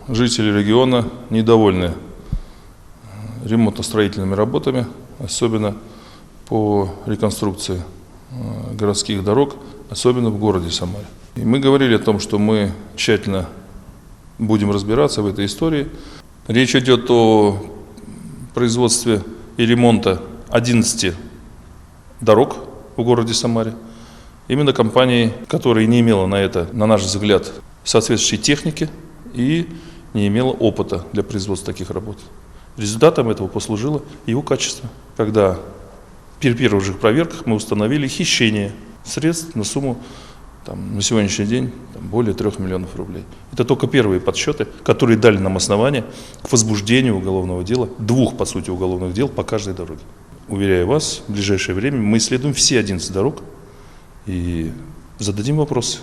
жители региона недовольны ремонтно-строительными работами, особенно по реконструкции городских дорог, особенно в городе Самаре. И мы говорили о том, что мы тщательно будем разбираться в этой истории. Речь идет о производстве и ремонте 11 дорог в городе Самаре. Именно компанией, которая не имела на это, на наш взгляд, соответствующей техники и не имела опыта для производства таких работ. Результатом этого послужило его качество, когда при первых же проверках мы установили хищение средств на сумму на сегодняшний день более 3 миллионов рублей. Это только первые подсчеты, которые дали нам основания к возбуждению уголовного дела, 2, по сути, уголовных дел по каждой дороге. Уверяю вас, в ближайшее время мы исследуем все 11 дорог и зададим вопросы.